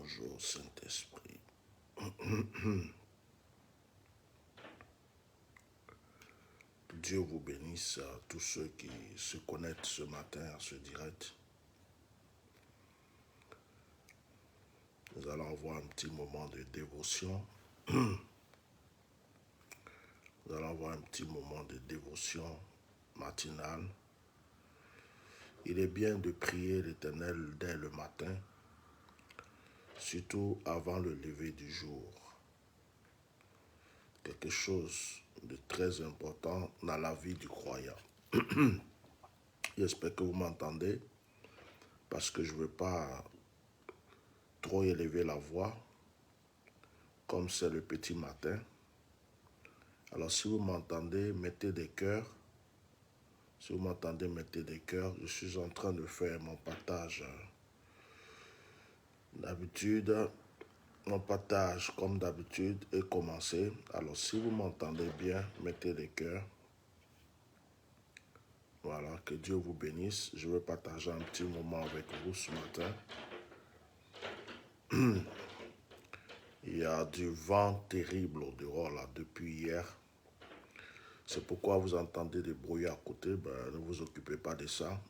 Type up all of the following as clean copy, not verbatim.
Bonjour Saint-Esprit. Dieu vous bénisse à tous ceux qui se connectent ce matin à ce direct. Nous allons avoir un petit moment de dévotion. Nous allons avoir un petit moment de dévotion matinale. Il est bien de prier l'Éternel dès le matin, surtout avant le lever du jour. Quelque chose de très important dans la vie du croyant. J'espère que vous m'entendez, parce que je ne veux pas trop élever la voix, comme c'est le petit matin. Alors si vous m'entendez, mettez des cœurs. Si vous m'entendez, mettez des cœurs. Je suis en train de faire mon partage. D'habitude, mon partage, comme d'habitude, est commencé. Alors si vous m'entendez bien, mettez des cœurs. Voilà, que Dieu vous bénisse. Je veux partager un petit moment avec vous ce matin. Il y a du vent terrible au dehors là depuis hier. C'est pourquoi vous entendez des bruits à côté. Ne vous occupez pas de ça.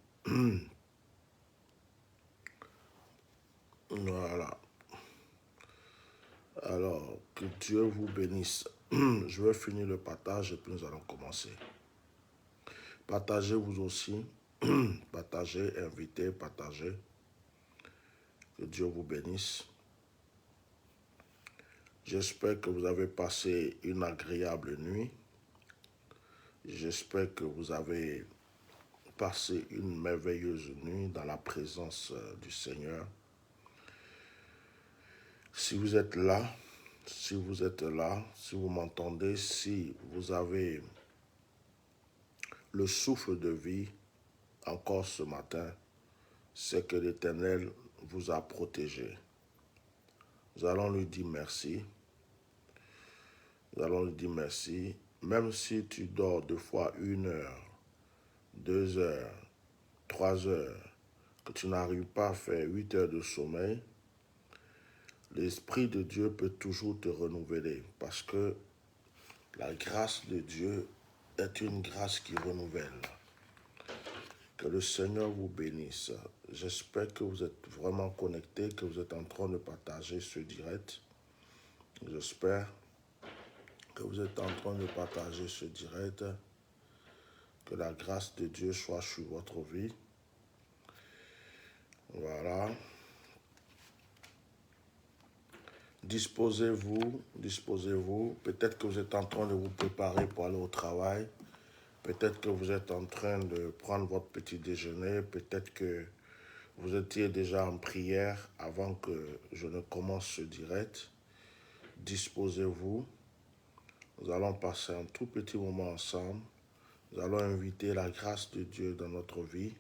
Voilà. Alors, que Dieu vous bénisse. Je vais finir le partage et puis nous allons commencer. Partagez vous aussi. Partagez, invitez, partagez. Que Dieu vous bénisse. J'espère que vous avez passé une agréable nuit. J'espère que vous avez passé une merveilleuse nuit dans la présence du Seigneur. Si vous êtes là, si vous m'entendez, si vous avez le souffle de vie encore ce matin, c'est que l'Éternel vous a protégé. Nous allons lui dire merci. Nous allons lui dire merci. Même si tu dors 2 fois 1 heure, 2 heures, 3 heures, que tu n'arrives pas à faire 8 heures de sommeil, l'Esprit de Dieu peut toujours te renouveler, parce que la grâce de Dieu est une grâce qui renouvelle. Que le Seigneur vous bénisse. J'espère que vous êtes vraiment connectés, que vous êtes en train de partager ce direct. J'espère que vous êtes en train de partager ce direct. Que la grâce de Dieu soit sur votre vie. Voilà. Disposez-vous, disposez-vous. Peut-être que vous êtes en train de vous préparer pour aller au travail. Peut-être que vous êtes en train de prendre votre petit déjeuner. Peut-être que vous étiez déjà en prière avant que je ne commence ce direct. Disposez-vous. Nous allons passer un tout petit moment ensemble. Nous allons inviter la grâce de Dieu dans notre vie.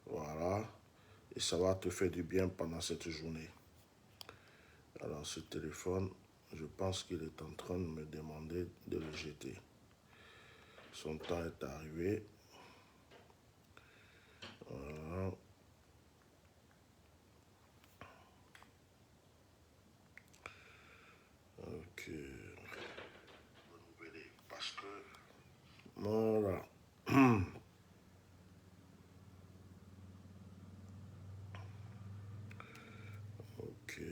Voilà. Et ça va te faire du bien pendant cette journée. Alors ce téléphone, je pense qu'il est en train de me demander de le jeter. Son temps est arrivé. Voilà. Ok. Parce que... Voilà. Ok.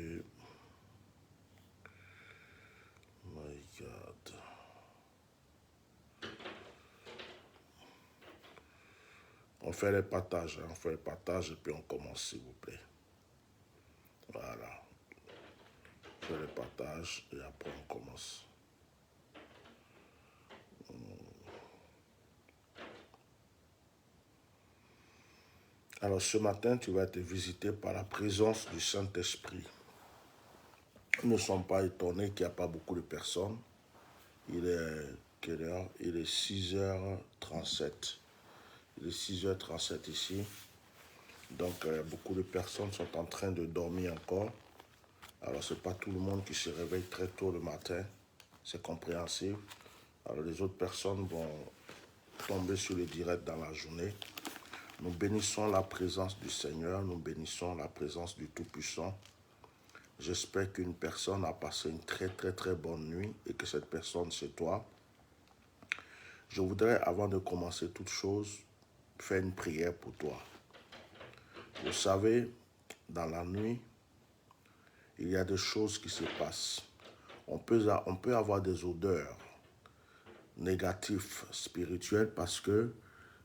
My God. On fait les partages, hein? On fait les partages et puis on commence, s'il vous plaît. Voilà. On fait les partages et après on commence. Alors ce matin, tu vas être visité par la présence du Saint-Esprit. Nous ne sommes pas étonnés qu'il n'y a pas beaucoup de personnes. Il est quelle heure? Il est 6h37. Il est 6h37 ici. Donc beaucoup de personnes sont en train de dormir encore. Alors ce n'est pas tout le monde qui se réveille très tôt le matin. C'est compréhensible. Alors les autres personnes vont tomber sur le direct dans la journée. Nous bénissons la présence du Seigneur. Nous bénissons la présence du Tout-Puissant. J'espère qu'une personne a passé une très très très bonne nuit et que cette personne c'est toi. Je voudrais, avant de commencer toute chose, faire une prière pour toi. Vous savez, dans la nuit, il y a des choses qui se passent. On peut avoir des odeurs négatives spirituelles parce que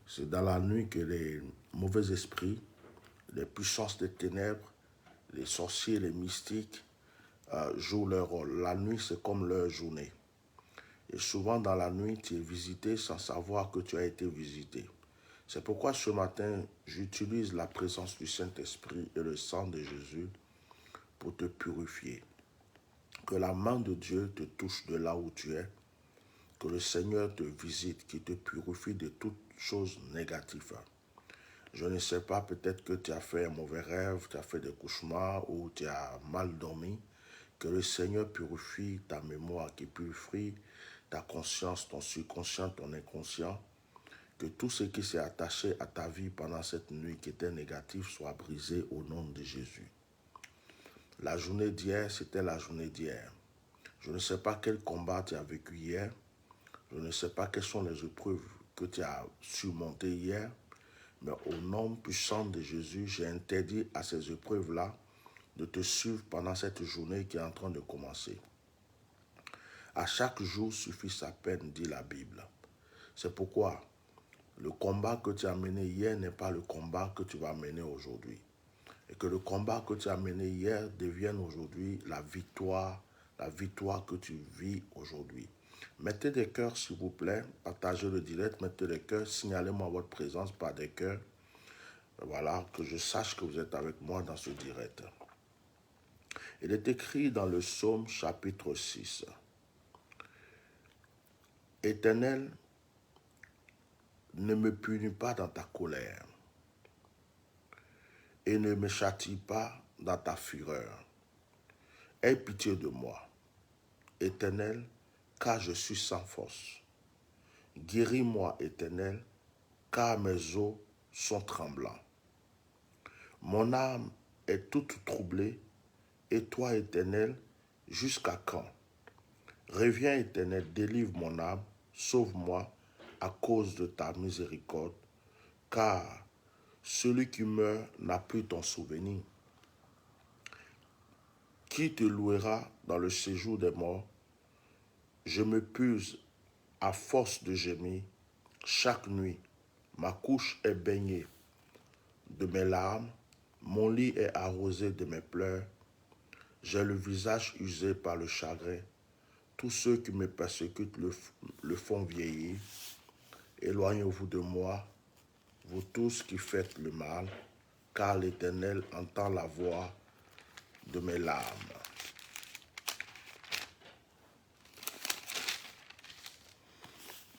c'est dans la nuit que les mauvais esprits, les puissances des ténèbres, les sorciers, les mystiques jouent leur rôle. La nuit, c'est comme leur journée. Et souvent dans la nuit, tu es visité sans savoir que tu as été visité. C'est pourquoi ce matin, j'utilise la présence du Saint-Esprit et le sang de Jésus pour te purifier. Que la main de Dieu te touche de là où tu es. Que le Seigneur te visite, qu'il te purifie de toutes choses négatives. Je ne sais pas, peut-être que tu as fait un mauvais rêve, tu as fait des cauchemars ou tu as mal dormi. Que le Seigneur purifie ta mémoire, qu'il purifie ta conscience, ton subconscient, ton inconscient. Que tout ce qui s'est attaché à ta vie pendant cette nuit qui était négatif soit brisé au nom de Jésus. La journée d'hier, c'était la journée d'hier. Je ne sais pas quel combat tu as vécu hier. Je ne sais pas quelles sont les épreuves que tu as surmontées hier. Mais au nom puissant de Jésus, j'ai interdit à ces épreuves-là de te suivre pendant cette journée qui est en train de commencer. À chaque jour suffit sa peine, dit la Bible. C'est pourquoi le combat que tu as mené hier n'est pas le combat que tu vas mener aujourd'hui. Et que le combat que tu as mené hier devienne aujourd'hui la victoire que tu vis aujourd'hui. Mettez des cœurs, s'il vous plaît, partagez le direct, mettez des cœurs, signalez-moi votre présence par des cœurs. Voilà, que je sache que vous êtes avec moi dans ce direct. Il est écrit dans le psaume chapitre 6. Éternel, ne me punis pas dans ta colère et ne me châtie pas dans ta fureur. Aie pitié de moi, Éternel, car je suis sans force. Guéris-moi, Éternel, car mes os sont tremblants. Mon âme est toute troublée, et toi, Éternel, jusqu'à quand? Reviens, Éternel, délivre mon âme, sauve-moi à cause de ta miséricorde, car celui qui meurt n'a plus ton souvenir. Qui te louera dans le séjour des morts? Je me puse à force de gémir chaque nuit. Ma couche est baignée de mes larmes, mon lit est arrosé de mes pleurs. J'ai le visage usé par le chagrin. Tous ceux qui me persécutent le font vieillir. Éloignez-vous de moi, vous tous qui faites le mal, car l'Éternel entend la voix de mes larmes.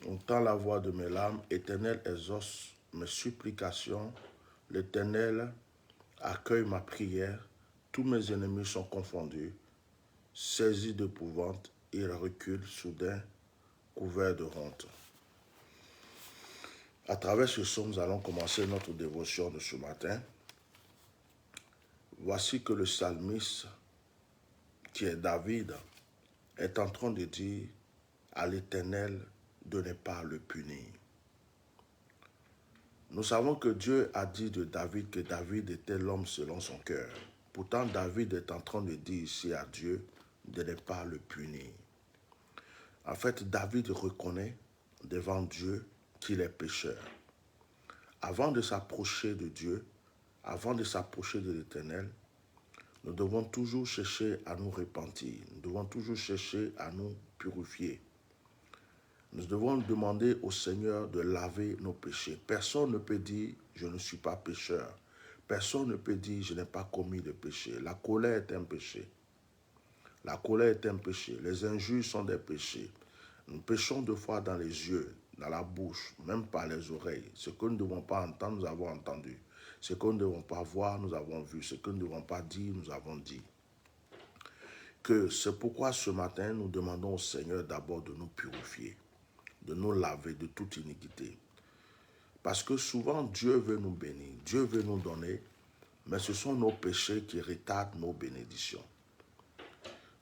Entend la voix de mes larmes, Éternel exauce mes supplications, l'Éternel accueille ma prière, tous mes ennemis sont confondus, saisis d'épouvante, ils reculent soudain, couverts de honte. À travers ce psaume, nous allons commencer notre dévotion de ce matin. Voici que le psalmiste, qui est David, est en train de dire à l'Éternel de ne pas le punir. Nous savons que Dieu a dit de David que David était l'homme selon son cœur. Pourtant, David est en train de dire ici à Dieu de ne pas le punir. En fait, David reconnaît devant Dieu qu'il est pécheur. Avant de s'approcher de Dieu, avant de s'approcher de l'Éternel, nous devons toujours chercher à nous repentir. Nous devons toujours chercher à nous purifier. Nous devons demander au Seigneur de laver nos péchés. Personne ne peut dire « je ne suis pas pécheur ». Personne ne peut dire « je n'ai pas commis de péché ». La colère est un péché. La colère est un péché. Les injures sont des péchés. Nous péchons deux fois dans les yeux, dans la bouche, même par les oreilles. Ce que nous ne devons pas entendre, nous avons entendu. Ce que nous ne devons pas voir, nous avons vu. Ce que nous ne devons pas dire, nous avons dit. Que c'est pourquoi ce matin, nous demandons au Seigneur d'abord de nous purifier, de nous laver de toute iniquité. Parce que souvent, Dieu veut nous bénir, Dieu veut nous donner, mais ce sont nos péchés qui retardent nos bénédictions.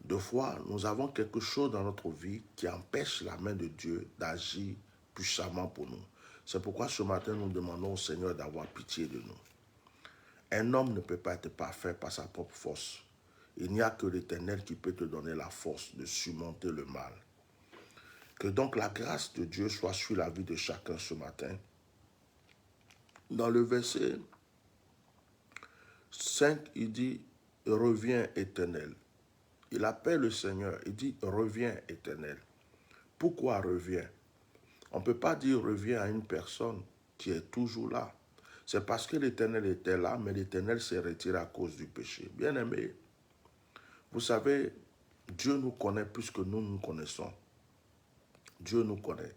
Deux fois, nous avons quelque chose dans notre vie qui empêche la main de Dieu d'agir puissamment pour nous. C'est pourquoi ce matin, nous demandons au Seigneur d'avoir pitié de nous. Un homme ne peut pas être parfait par sa propre force. Il n'y a que l'Éternel qui peut te donner la force de surmonter le mal. Que donc la grâce de Dieu soit sur la vie de chacun ce matin. Dans le verset 5, il dit « Reviens, Éternel ». Il appelle le Seigneur, il dit « Reviens, Éternel ». Pourquoi reviens? On ne peut pas dire « Reviens » à une personne qui est toujours là. C'est parce que l'Éternel était là, mais l'Éternel s'est retiré à cause du péché. Bien-aimé, vous savez, Dieu nous connaît plus que nous nous connaissons. Dieu nous connaît.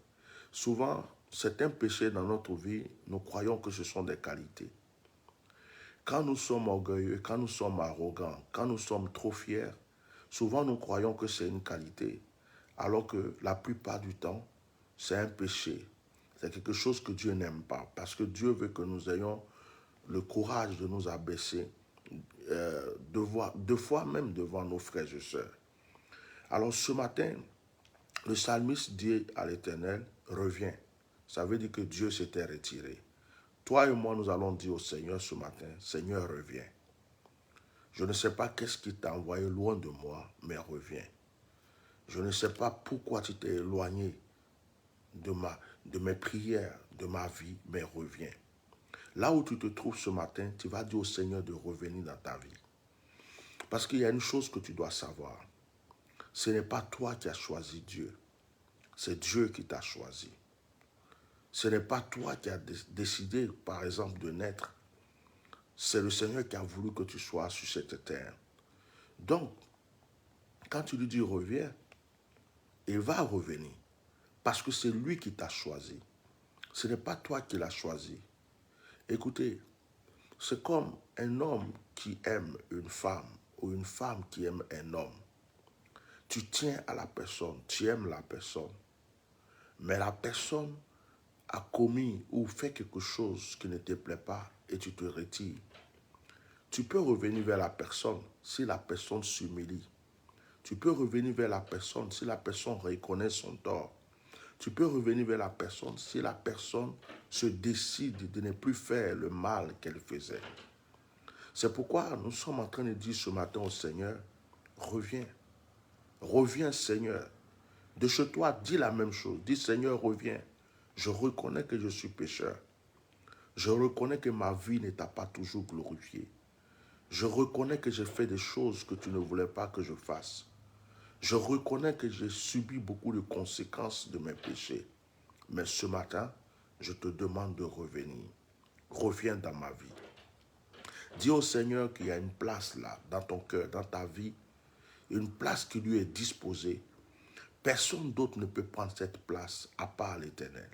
Souvent, certains péchés dans notre vie, nous croyons que ce sont des qualités. Quand nous sommes orgueilleux, quand nous sommes arrogants, quand nous sommes trop fiers, souvent nous croyons que c'est une qualité, alors que la plupart du temps, c'est un péché. C'est quelque chose que Dieu n'aime pas, parce que Dieu veut que nous ayons le courage de nous abaisser, deux fois même devant nos frères et sœurs. Alors ce matin, le psalmiste dit à l'Éternel, reviens. Ça veut dire que Dieu s'était retiré. Toi et moi, nous allons dire au Seigneur ce matin, Seigneur, reviens. Je ne sais pas qu'est-ce qui t'a envoyé loin de moi, mais reviens. Je ne sais pas pourquoi tu t'es éloigné de mes prières, de ma vie, mais reviens. Là où tu te trouves ce matin, tu vas dire au Seigneur de revenir dans ta vie. Parce qu'il y a une chose que tu dois savoir. Ce n'est pas toi qui as choisi Dieu. C'est Dieu qui t'a choisi. Ce n'est pas toi qui as décidé, par exemple, de naître. C'est le Seigneur qui a voulu que tu sois sur cette terre. Donc, quand tu lui dis reviens, il va revenir. Parce que c'est lui qui t'a choisi. Ce n'est pas toi qui l'as choisi. Écoutez, c'est comme un homme qui aime une femme ou une femme qui aime un homme. Tu tiens à la personne, tu aimes la personne. Mais la personne a commis ou fait quelque chose qui ne te plaît pas et tu te retires. Tu peux revenir vers la personne si la personne s'humilie. Tu peux revenir vers la personne si la personne reconnaît son tort. Tu peux revenir vers la personne si la personne se décide de ne plus faire le mal qu'elle faisait. C'est pourquoi nous sommes en train de dire ce matin au Seigneur, reviens. Reviens Seigneur. De chez toi, dis la même chose. Dis Seigneur, reviens. Je reconnais que je suis pécheur. Je reconnais que ma vie ne t'a pas toujours glorifié. Je reconnais que j'ai fait des choses que tu ne voulais pas que je fasse. Je reconnais que j'ai subi beaucoup de conséquences de mes péchés. Mais ce matin, je te demande de revenir. Reviens dans ma vie. Dis au Seigneur qu'il y a une place là, dans ton cœur, dans ta vie, une place qui lui est disposée. Personne d'autre ne peut prendre cette place à part l'Éternel.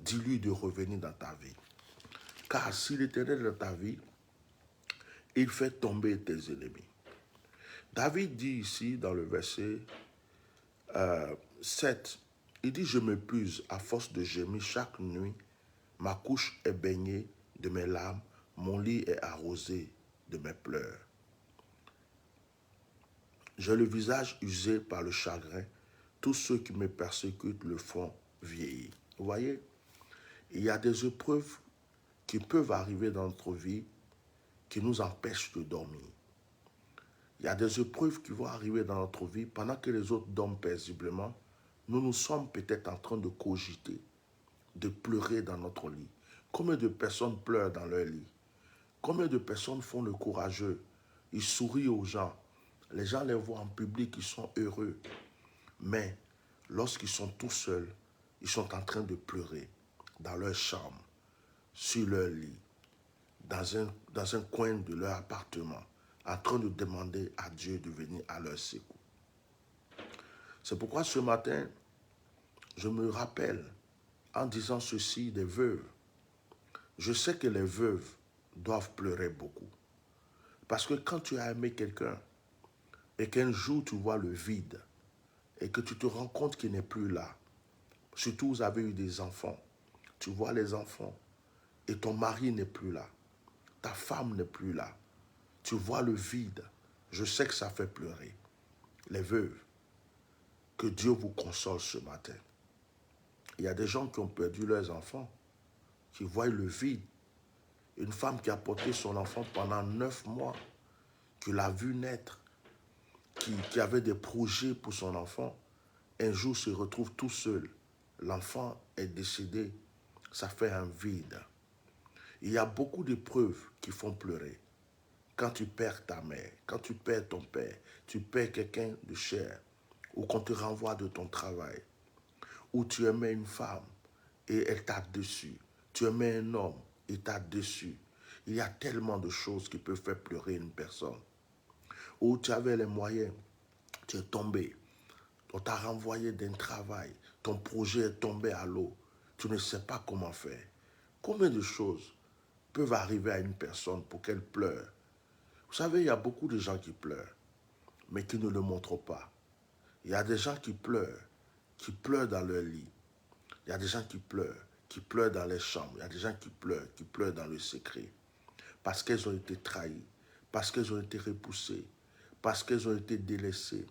Dis-lui de revenir dans ta vie. Car si l'Éternel est dans ta vie, il fait tomber tes ennemis. David dit ici dans le verset 7, il dit « Je m'épuise à force de gémir chaque nuit, ma couche est baignée de mes larmes, mon lit est arrosé de mes pleurs. J'ai le visage usé par le chagrin, tous ceux qui me persécutent le font vieillir. » Vous voyez, il y a des épreuves qui peuvent arriver dans notre vie qui nous empêchent de dormir. Il y a des épreuves qui vont arriver dans notre vie pendant que les autres dorment paisiblement. Nous sommes peut-être en train de cogiter, de pleurer dans notre lit. Combien de personnes pleurent dans leur lit? Combien de personnes font le courageux? Ils sourient aux gens. Les gens les voient en public, ils sont heureux. Mais lorsqu'ils sont tout seuls, ils sont en train de pleurer dans leur chambre, sur leur lit, dans un coin de leur appartement, en train de demander à Dieu de venir à leur secours. C'est pourquoi ce matin, je me rappelle en disant ceci des veuves. Je sais que les veuves doivent pleurer beaucoup. Parce que quand tu as aimé quelqu'un et qu'un jour tu vois le vide et que tu te rends compte qu'il n'est plus là, surtout vous avez eu des enfants, tu vois les enfants et ton mari n'est plus là, ta femme n'est plus là, tu vois le vide, je sais que ça fait pleurer. les veuves, que Dieu vous console ce matin. Il y a des gens qui ont perdu leurs enfants, qui voient le vide. Une femme qui a porté son enfant pendant 9 mois, qui l'a vu naître, qui avait des projets pour son enfant, un jour se retrouve tout seul. L'enfant est décédé. Ça fait un vide. Il y a beaucoup d'épreuves qui font pleurer. Quand tu perds ta mère, quand tu perds ton père, tu perds quelqu'un de cher, ou qu'on te renvoie de ton travail, ou tu aimais une femme et elle t'a déçu. Tu aimais un homme et t'a déçu. Il y a tellement de choses qui peuvent faire pleurer une personne. Ou tu avais les moyens, tu es tombé, on t'a renvoyé d'un travail, ton projet est tombé à l'eau, tu ne sais pas comment faire. Combien de choses peuvent arriver à une personne pour qu'elle pleure? Vous savez, il y a beaucoup de gens qui pleurent, mais qui ne le montrent pas. Il y a des gens qui pleurent dans leur lit. Il y a des gens qui pleurent dans les chambres. Il y a des gens qui pleurent dans le secret. Parce qu'elles ont été trahies, parce qu'elles ont été repoussées, parce qu'elles ont été délaissées,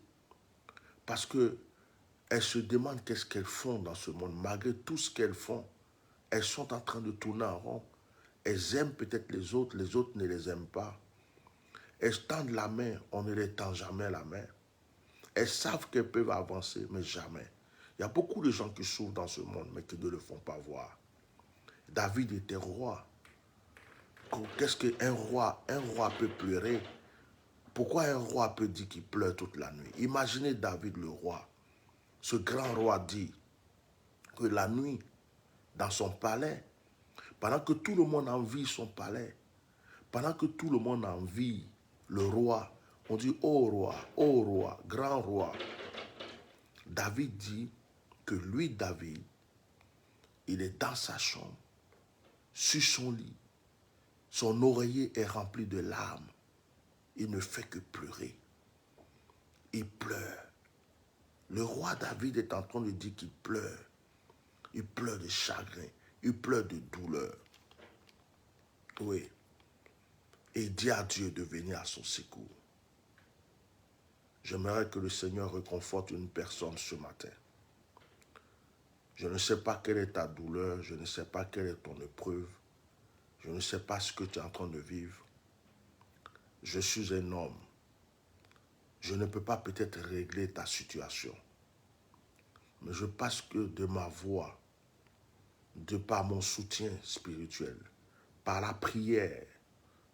parce qu'elles se demandent qu'est-ce qu'elles font dans ce monde. Malgré tout ce qu'elles font, elles sont en train de tourner en rond. Elles aiment peut-être les autres ne les aiment pas. Elles tendent la main, on ne les tend jamais la main. Elles savent qu'elles peuvent avancer, mais jamais. Il y a beaucoup de gens qui souffrent dans ce monde, mais qui ne le font pas voir. David était roi. Qu'est-ce qu'un roi? Un roi peut pleurer. Pourquoi un roi peut dire qu'il pleure toute la nuit? Imaginez David le roi. Ce grand roi dit que la nuit, dans son palais, pendant que tout le monde envie son palais, pendant que tout le monde envie le roi, on dit, ô roi, grand roi. David dit que lui, David, il est dans sa chambre, sur son lit. Son oreiller est rempli de larmes. Il ne fait que pleurer. Il pleure. Le roi David est en train de dire qu'il pleure. Il pleure de chagrin. Il pleure de douleur. Oui. Et il dit à Dieu de venir à son secours. J'aimerais que le Seigneur réconforte une personne ce matin. Je ne sais pas quelle est ta douleur. Je ne sais pas quelle est ton épreuve. Je ne sais pas ce que tu es en train de vivre. Je suis un homme. Je ne peux pas peut-être régler ta situation. Mais je pense que de ma voix, de par mon soutien spirituel, par la prière,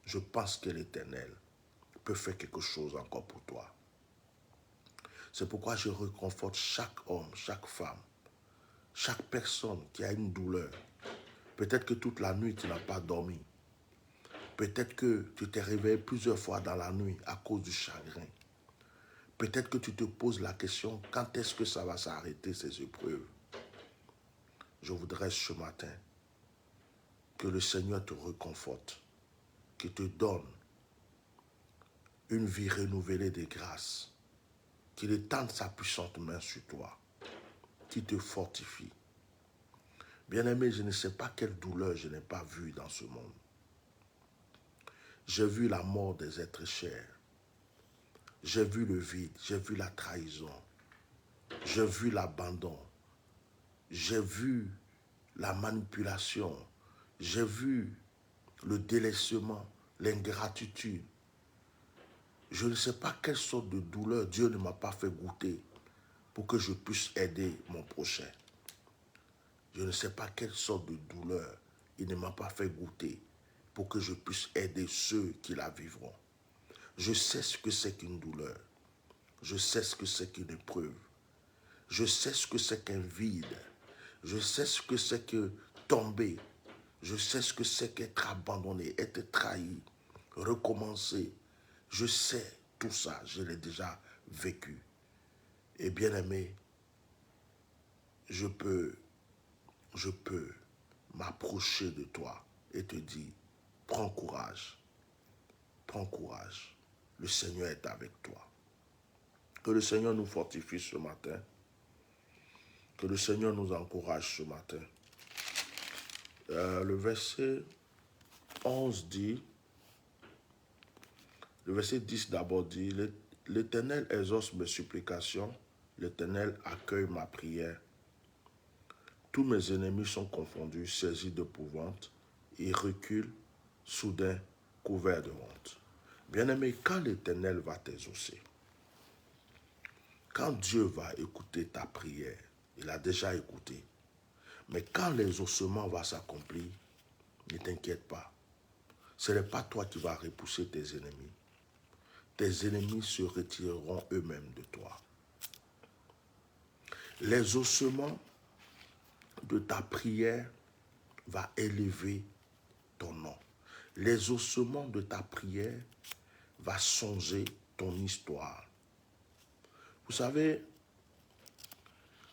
je pense que l'Éternel peut faire quelque chose encore pour toi. C'est pourquoi je réconforte chaque homme, chaque femme, chaque personne qui a une douleur. Peut-être que toute la nuit, tu n'as pas dormi. Peut-être que tu t'es réveillé plusieurs fois dans la nuit à cause du chagrin. Peut-être que tu te poses la question, quand est-ce que ça va s'arrêter ces épreuves? Je voudrais ce matin que le Seigneur te réconforte, qu'il te donne une vie renouvelée de grâce, qu'il étende sa puissante main sur toi, qu'il te fortifie. Bien-aimé, je ne sais pas quelle douleur je n'ai pas vue dans ce monde. J'ai vu la mort des êtres chers. J'ai vu le vide, j'ai vu la trahison. J'ai vu l'abandon. J'ai vu la manipulation. J'ai vu le délaissement, l'ingratitude. Je ne sais pas quelle sorte de douleur Dieu ne m'a pas fait goûter pour que je puisse aider mon prochain. Je ne sais pas quelle sorte de douleur il ne m'a pas fait goûter pour que je puisse aider ceux qui la vivront. Je sais ce que c'est qu'une douleur. Je sais ce que c'est qu'une épreuve. Je sais ce que c'est qu'un vide. Je sais ce que c'est que tomber. Je sais ce que c'est qu'être abandonné, être trahi, recommencer. Je sais tout ça, je l'ai déjà vécu. Et bien aimé, je peux m'approcher de toi et te dire, prends courage, le Seigneur est avec toi. Que le Seigneur nous fortifie ce matin, que le Seigneur nous encourage ce matin. Le verset 11 dit, le verset 10 d'abord dit, L'Éternel exauce mes supplications, l'Éternel accueille ma prière. Tous mes ennemis sont confondus, saisis d'épouvante, ils reculent, soudain, couverts de honte. Bien-aimé, quand l'Éternel va t'exaucer, quand Dieu va écouter ta prière, il a déjà écouté, mais quand l'exaucement va s'accomplir, ne t'inquiète pas. Ce n'est pas toi qui vas repousser tes ennemis. Tes ennemis se retireront eux-mêmes de toi. L'exaucement de ta prière va élever ton nom. L'exaucement de ta prière va changer ton histoire. Vous savez,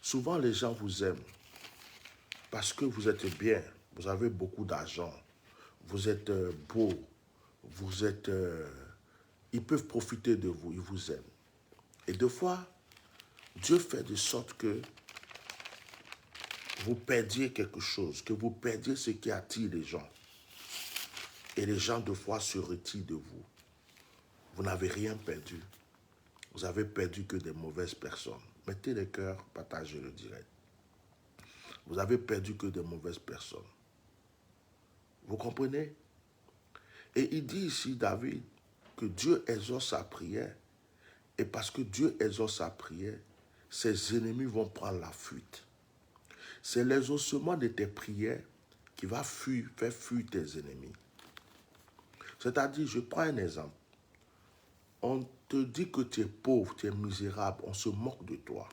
souvent les gens vous aiment parce que vous êtes bien, vous avez beaucoup d'argent, vous êtes beau, vous êtes... ils peuvent profiter de vous, ils vous aiment. Et des fois, Dieu fait de sorte que vous perdiez quelque chose, que vous perdiez ce qui attire les gens. Et les gens, de fois, se retirent de vous. Vous n'avez rien perdu. Vous avez perdu que des mauvaises personnes. Mettez les cœurs, partagez le direct. Vous avez perdu que des mauvaises personnes. Vous comprenez? Et il dit ici, David, que Dieu exauce sa prière. Et parce que Dieu exauce sa prière, ses ennemis vont prendre la fuite. C'est l'exaucement de tes prières qui va faire fuir tes ennemis. C'est-à-dire, je prends un exemple. On te dit que tu es pauvre, tu es misérable, on se moque de toi.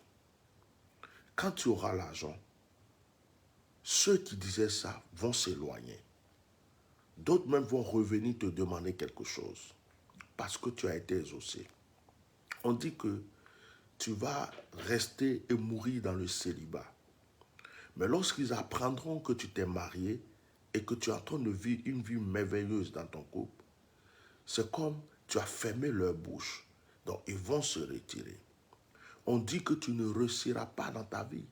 Quand tu auras l'argent, ceux qui disaient ça vont s'éloigner. D'autres même vont revenir te demander quelque chose parce que tu as été exaucé. On dit que tu vas rester et mourir dans le célibat. Mais lorsqu'ils apprendront que tu t'es marié et que tu es en train de vivre une vie merveilleuse dans ton couple, c'est comme tu as fermé leur bouche. Donc, ils vont se retirer. On dit que tu ne réussiras pas dans ta vie.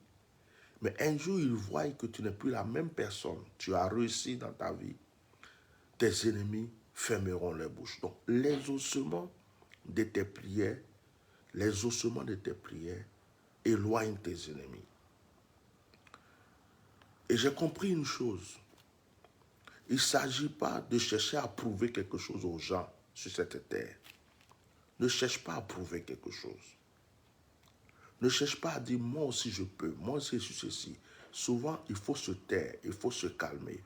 Mais un jour, ils voient que tu n'es plus la même personne. Tu as réussi dans ta vie. Tes ennemis fermeront leur bouche. Donc, l'exaucement de tes prières, éloignent tes ennemis. Et j'ai compris une chose. Il ne s'agit pas de chercher à prouver quelque chose aux gens sur cette terre. Ne cherche pas à prouver quelque chose. Ne cherche pas à dire, moi aussi je peux, moi aussi je suis ceci. Souvent, il faut se taire, il faut se calmer.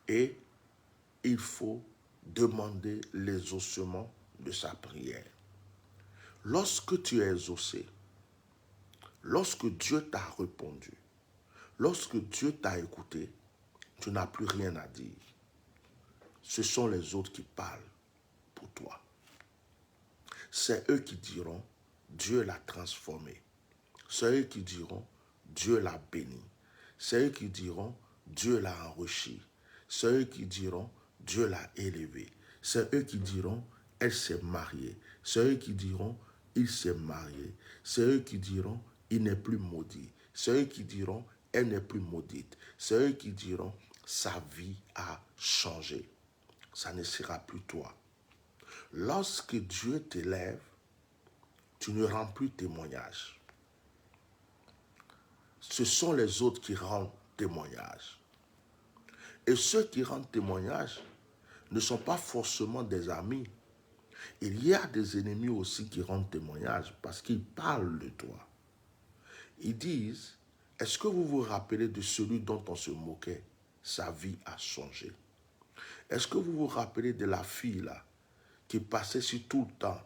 Et il faut demander l'exaucement de sa prière. Lorsque tu es exaucé, lorsque Dieu t'a répondu, lorsque Dieu t'a écouté, tu n'as plus rien à dire. Ce sont les autres qui parlent pour toi. C'est eux qui diront, Dieu l'a transformé. C'est eux qui diront, Dieu l'a béni. C'est eux qui diront, Dieu l'a enrichi. C'est eux qui diront, Dieu l'a élevé. C'est eux qui diront, elle s'est mariée. C'est eux qui diront, il s'est marié. C'est eux qui diront, il n'est plus maudit. C'est eux qui diront, elle n'est plus maudite. C'est eux qui diront, sa vie a changé. Ça ne sera plus toi. Lorsque Dieu t'élève, tu ne rends plus témoignage. Ce sont les autres qui rendent témoignage. Et ceux qui rendent témoignage ne sont pas forcément des amis. Il y a des ennemis aussi qui rendent témoignage parce qu'ils parlent de toi. Ils disent, est-ce que vous vous rappelez de celui dont on se moquait? Sa vie a changé. Est-ce que vous vous rappelez de la fille là qui passait sur tout le temps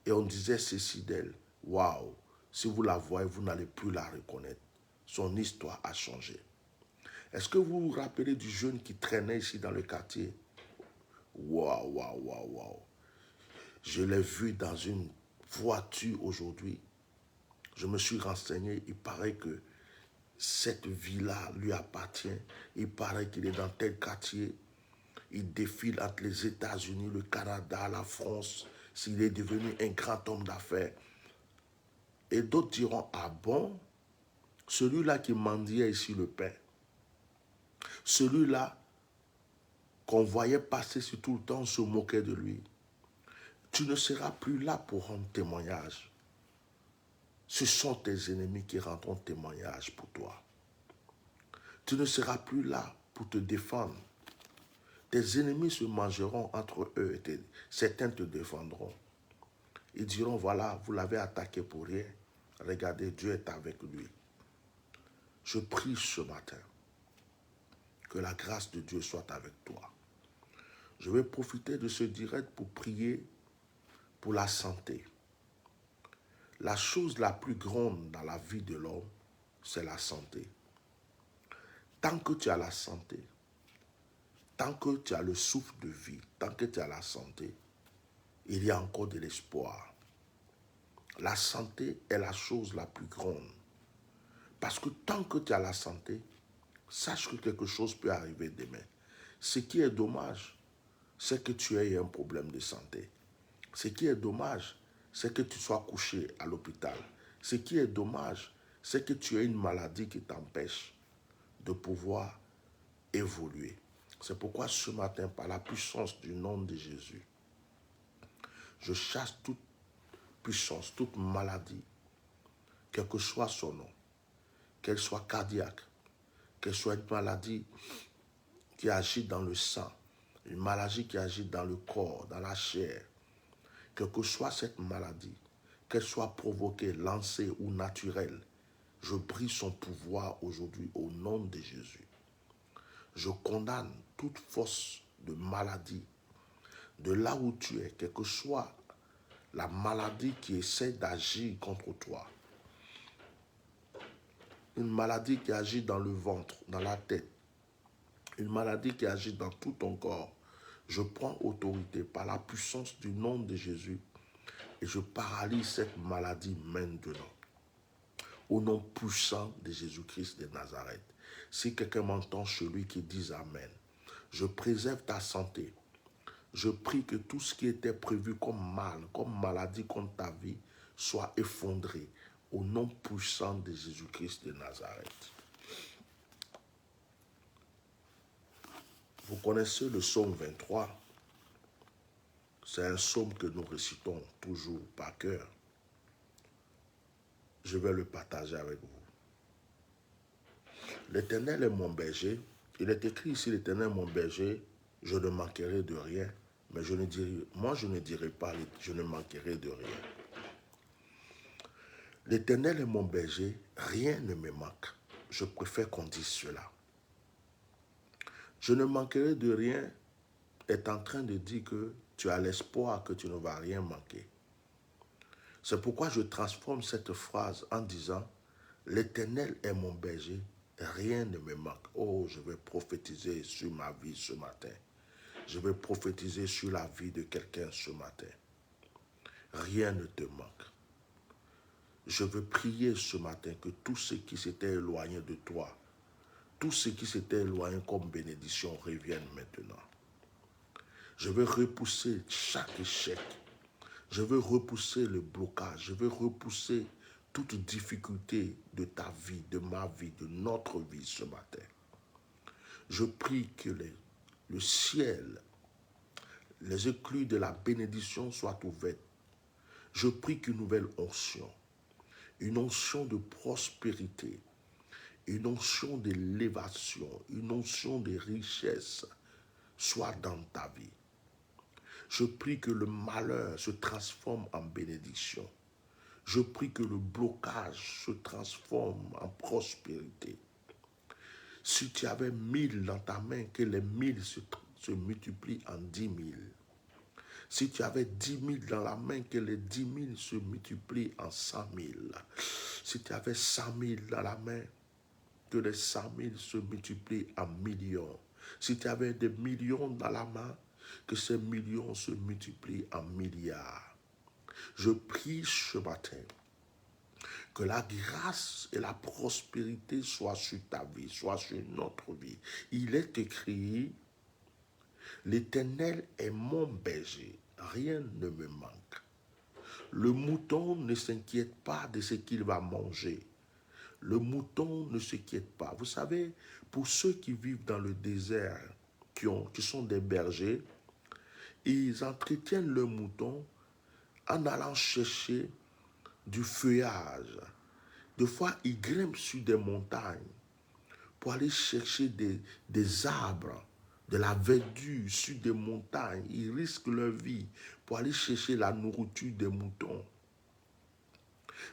et on disait ceci d'elle? Waouh, si vous la voyez, vous n'allez plus la reconnaître. Son histoire a changé. Est-ce que vous vous rappelez du jeune qui traînait ici dans le quartier? Waouh, waouh, waouh, waouh. Je l'ai vu dans une voiture aujourd'hui. Je me suis renseigné. Il paraît que cette vie-là lui appartient. Il paraît qu'il est dans tel quartier. Il défile entre les États-Unis, le Canada, la France. S'il est devenu un grand homme d'affaires. Et d'autres diront, ah bon? Celui-là qui mendiait ici le pain. Celui-là qu'on voyait passer sur tout le temps, on se moquait de lui. Tu ne seras plus là pour rendre témoignage. Ce sont tes ennemis qui rendront témoignage pour toi. Tu ne seras plus là pour te défendre. Tes ennemis se mangeront entre eux et certains te défendront. Ils diront, voilà, vous l'avez attaqué pour rien. Regardez, Dieu est avec lui. Je prie ce matin que la grâce de Dieu soit avec toi. Je vais profiter de ce direct pour prier pour la santé. La chose la plus grande dans la vie de l'homme, c'est la santé. Tant que tu as la santé, tant que tu as le souffle de vie, tant que tu as la santé, il y a encore de l'espoir. La santé est la chose la plus grande. Parce que tant que tu as la santé, sache que quelque chose peut arriver demain. Ce qui est dommage, c'est que tu aies un problème de santé. Ce qui est dommage, c'est que tu sois couché à l'hôpital. Ce qui est dommage, c'est que tu aies une maladie qui t'empêche de pouvoir évoluer. C'est pourquoi ce matin, par la puissance du nom de Jésus, je chasse toute puissance, toute maladie, quel que soit son nom, qu'elle soit cardiaque, qu'elle soit une maladie qui agit dans le sang, une maladie qui agit dans le corps, dans la chair, quelle que soit cette maladie, qu'elle soit provoquée, lancée ou naturelle, je brise son pouvoir aujourd'hui au nom de Jésus. Je condamne toute force de maladie de là où tu es, quelle que soit la maladie qui essaie d'agir contre toi. Une maladie qui agit dans le ventre, dans la tête, une maladie qui agit dans tout ton corps. Je prends autorité par la puissance du nom de Jésus et je paralyse cette maladie maintenant. Au nom puissant de Jésus-Christ de Nazareth. Si quelqu'un m'entend, celui qui dit Amen. Je préserve ta santé. Je prie que tout ce qui était prévu comme mal, comme maladie contre ta vie, soit effondré. Au nom puissant de Jésus-Christ de Nazareth. Vous connaissez le psaume 23. C'est un psaume que nous récitons toujours par cœur. Je vais le partager avec vous. L'Éternel est mon berger. Il est écrit ici, l'Éternel est mon berger, je ne manquerai de rien. Mais je ne dirai pas, je ne manquerai de rien. L'Éternel est mon berger, rien ne me manque. Je préfère qu'on dise cela. Je ne manquerai de rien est en train de dire que tu as l'espoir que tu ne vas rien manquer. C'est pourquoi je transforme cette phrase en disant « L'Éternel est mon berger, rien ne me manque. » Oh, je vais prophétiser sur ma vie ce matin. Je vais prophétiser sur la vie de quelqu'un ce matin. Rien ne te manque. Je veux prier ce matin que tout ce qui s'était éloigné de toi, tout ce qui s'était éloigné comme bénédiction revienne maintenant. Je veux repousser chaque échec. Je veux repousser le blocage. Je veux repousser toute difficulté de ta vie, de ma vie, de notre vie ce matin. Je prie que le ciel, les écluses de la bénédiction soient ouvertes. Je prie qu'une nouvelle onction, une onction de prospérité, une onction d'élévation, une onction de richesse soit dans ta vie. Je prie que le malheur se transforme en bénédiction. Je prie que le blocage se transforme en prospérité. Si tu avais 1000 dans ta main, que les 1000 se multiplient en 10 000. Si tu avais 10 000 dans la main, que les 10 000 se multiplient en 100 000. Si tu avais 100 000 dans la main, que les 100 000 se multiplient en millions. Si tu avais des millions dans la main, que ces millions se multiplient en milliards. Je prie ce matin que la grâce et la prospérité soient sur ta vie, soient sur notre vie. Il est écrit, l'Éternel est mon berger, rien ne me manque. Le mouton ne s'inquiète pas de ce qu'il va manger. Le mouton ne s'inquiète pas. Vous savez, pour ceux qui vivent dans le désert, qui sont des bergers, ils entretiennent le mouton en allant chercher du feuillage. Des fois, ils grimpent sur des montagnes pour aller chercher des arbres, de la verdure sur des montagnes. Ils risquent leur vie pour aller chercher la nourriture des moutons.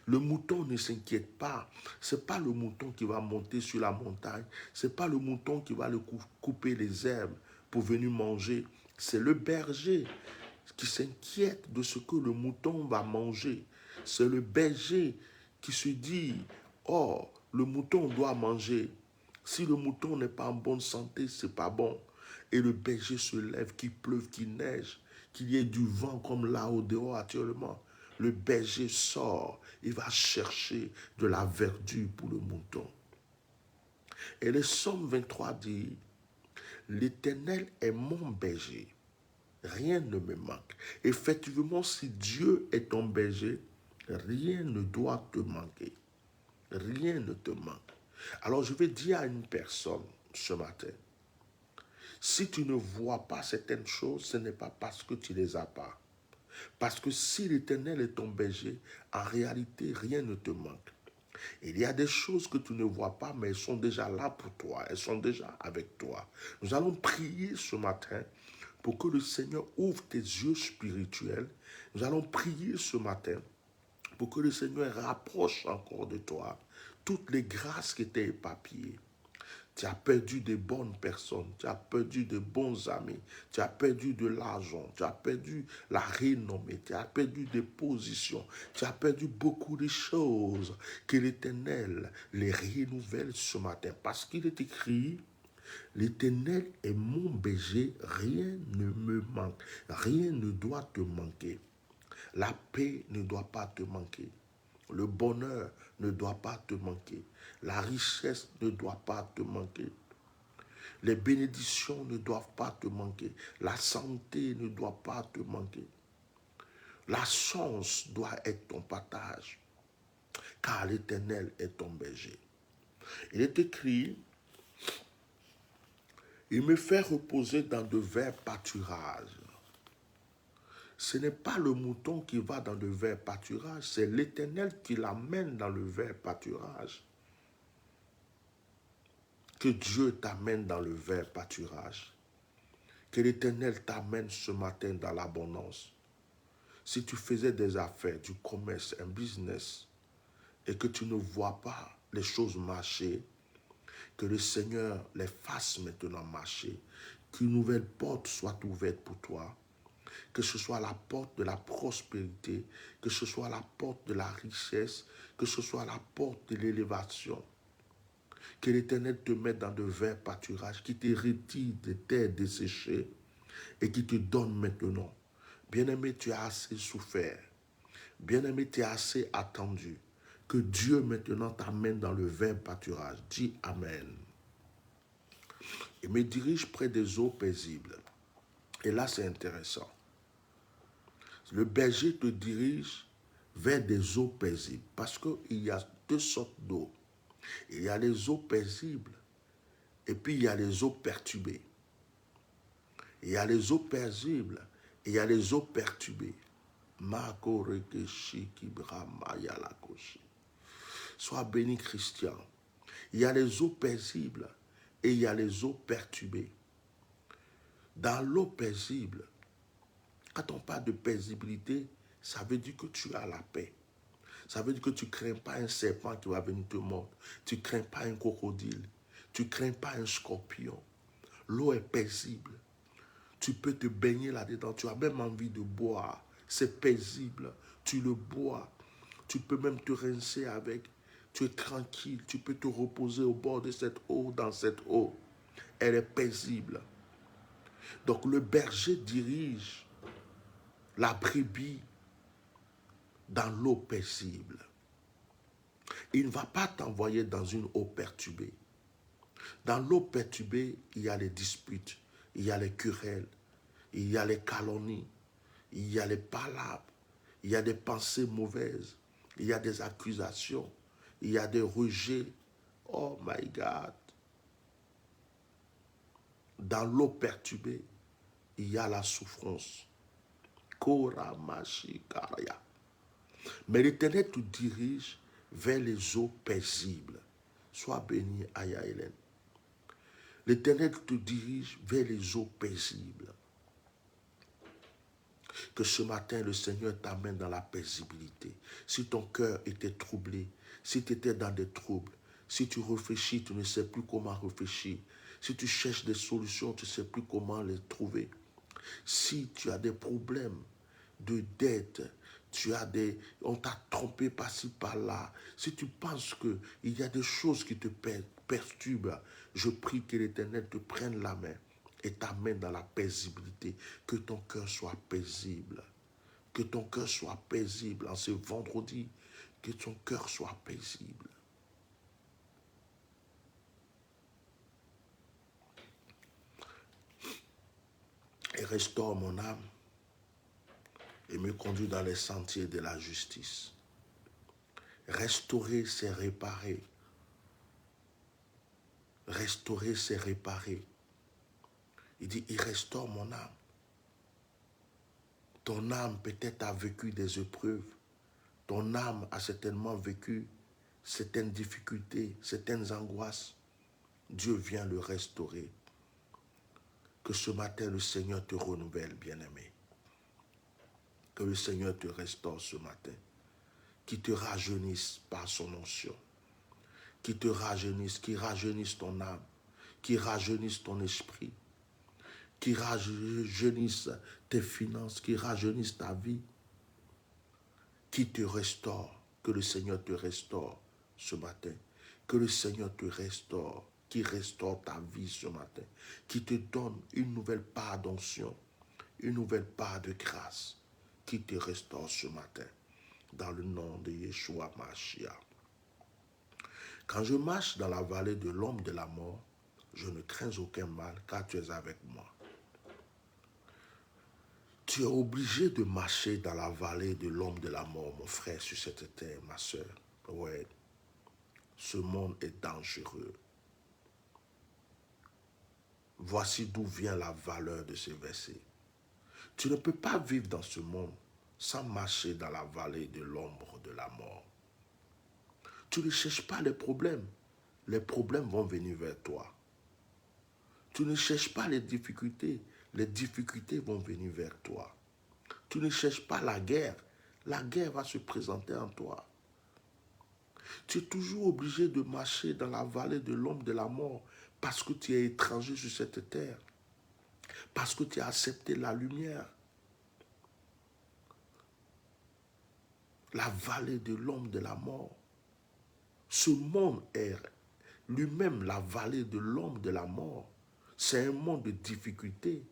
Le mouton ne s'inquiète pas. Ce n'est pas le mouton qui va monter sur la montagne. Ce n'est pas le mouton qui va le couper les herbes pour venir manger. C'est le berger qui s'inquiète de ce que le mouton va manger. C'est le berger qui se dit, oh, le mouton doit manger. Si le mouton n'est pas en bonne santé, c'est pas bon. Et le berger se lève, qu'il pleuve, qu'il neige, qu'il y ait du vent comme là au dehors actuellement. Le berger sort, il va chercher de la verdure pour le mouton. Et le psaume 23 dit, l'Éternel est mon berger, rien ne me manque. Effectivement, si Dieu est ton berger, rien ne doit te manquer. Rien ne te manque. Alors je vais dire à une personne ce matin, si tu ne vois pas certaines choses, ce n'est pas parce que tu ne les as pas. Parce que si l'Éternel est ton berger, en réalité, rien ne te manque. Il y a des choses que tu ne vois pas, mais elles sont déjà là pour toi. Elles sont déjà avec toi. Nous allons prier ce matin pour que le Seigneur ouvre tes yeux spirituels. Nous allons prier ce matin pour que le Seigneur rapproche encore de toi toutes les grâces qui étaient éparpillées. Tu as perdu de bonnes personnes, tu as perdu de bons amis, tu as perdu de l'argent, tu as perdu la renommée, tu as perdu des positions, tu as perdu beaucoup de choses. Que l'Éternel les renouvelle ce matin. Parce qu'il est écrit, l'Éternel est mon berger, rien ne me manque, rien ne doit te manquer. La paix ne doit pas te manquer. Le bonheur ne doit pas te manquer. La richesse ne doit pas te manquer. Les bénédictions ne doivent pas te manquer. La santé ne doit pas te manquer. La chance doit être ton partage, car l'Éternel est ton berger. Il est écrit, il me fait reposer dans de verts pâturages. Ce n'est pas le mouton qui va dans le vert pâturage, c'est l'Éternel qui l'amène dans le vert pâturage. Que Dieu t'amène dans le vert pâturage. Que l'Éternel t'amène ce matin dans l'abondance. Si tu faisais des affaires, du commerce, un business, et que tu ne vois pas les choses marcher, que le Seigneur les fasse maintenant marcher. Qu'une nouvelle porte soit ouverte pour toi. Que ce soit la porte de la prospérité, que ce soit la porte de la richesse, que ce soit la porte de l'élévation. Que l'Éternel te mette dans de verts pâturages, qui te retire des terres desséchées et qui te donne maintenant. Bien-aimé, tu as assez souffert. Bien-aimé, tu as assez attendu. Que Dieu maintenant t'amène dans le vert pâturage. Dis Amen. Et me dirige près des eaux paisibles. Et là, c'est intéressant. Le berger te dirige vers des eaux paisibles. Parce qu'il y a deux sortes d'eau. Il y a les eaux paisibles et puis il y a les eaux perturbées. Il y a les eaux paisibles et il y a les eaux perturbées. Sois béni, Christian. Il y a les eaux paisibles et il y a les eaux perturbées. Dans l'eau paisible, quand on parle de paisibilité, ça veut dire que tu as la paix. Ça veut dire que tu ne crains pas un serpent qui va venir te mordre. Tu ne crains pas un crocodile. Tu ne crains pas un scorpion. L'eau est paisible. Tu peux te baigner là-dedans. Tu as même envie de boire. C'est paisible. Tu le bois. Tu peux même te rincer avec. Tu es tranquille. Tu peux te reposer au bord de cette eau, dans cette eau. Elle est paisible. Donc le berger dirige la brebis dans l'eau paisible. Il ne va pas t'envoyer dans une eau perturbée. Dans l'eau perturbée, il y a les disputes, il y a les querelles, il y a les calomnies, il y a les palabres, il y a des pensées mauvaises, il y a des accusations, il y a des rejets. Oh my God! Dans l'eau perturbée, il y a la souffrance. Koramashikaria. Mais l'Éternel te dirige vers les eaux paisibles. Sois béni, Aya Hélène. L'Éternel te dirige vers les eaux paisibles. Que ce matin, le Seigneur t'amène dans la paisibilité. Si ton cœur était troublé, si tu étais dans des troubles, si tu réfléchis, tu ne sais plus comment réfléchir, si tu cherches des solutions, tu ne sais plus comment les trouver, si tu as des problèmes de dette, on t'a trompé par-ci, par-là, si tu penses qu'il y a des choses qui te perturbent, je prie que l'Éternel te prenne la main et t'amène dans la paisibilité. Que ton cœur soit paisible. Que ton cœur soit paisible en ce vendredi. Que ton cœur soit paisible. Et restaure mon âme et me conduit dans les sentiers de la justice. Restaurer, c'est réparer. Restaurer, c'est réparer. Il dit, il restaure mon âme. Ton âme peut-être a vécu des épreuves. Ton âme a certainement vécu certaines difficultés, certaines angoisses. Dieu vient le restaurer. Que ce matin, le Seigneur te renouvelle, bien-aimé. Que le Seigneur te restaure ce matin. Qu'il te rajeunisse par son onction. Qu'il te rajeunisse, qu'il rajeunisse ton âme. Qu'il rajeunisse ton esprit. Qu'il rajeunisse tes finances. Qu'il rajeunisse ta vie. Qu'il te restaure. Que le Seigneur te restaure ce matin. Que le Seigneur te restaure. Qu'il restaure ta vie ce matin. Qu'il te donne une nouvelle part d'onction. Une nouvelle part de grâce. Qu'il te restaure ce matin. Dans le nom de Yeshua Mashiach. Quand je marche dans la vallée de l'ombre de la mort, je ne crains aucun mal, car tu es avec moi. Tu es obligé de marcher dans la vallée de l'ombre de la mort, mon frère, sur cette terre, ma soeur. Ouais, ce monde est dangereux. Voici d'où vient la valeur de ce verset. Tu ne peux pas vivre dans ce monde sans marcher dans la vallée de l'ombre de la mort. Tu ne cherches pas les problèmes. Les problèmes vont venir vers toi. Tu ne cherches pas les difficultés vont venir vers toi. Tu ne cherches pas la guerre va se présenter en toi. Tu es toujours obligé de marcher dans la vallée de l'ombre de la mort parce que tu es étranger sur cette terre, parce que tu as accepté la lumière. La vallée de l'ombre de la mort. Ce monde est lui-même la vallée de l'ombre de la mort. C'est un monde de difficultés.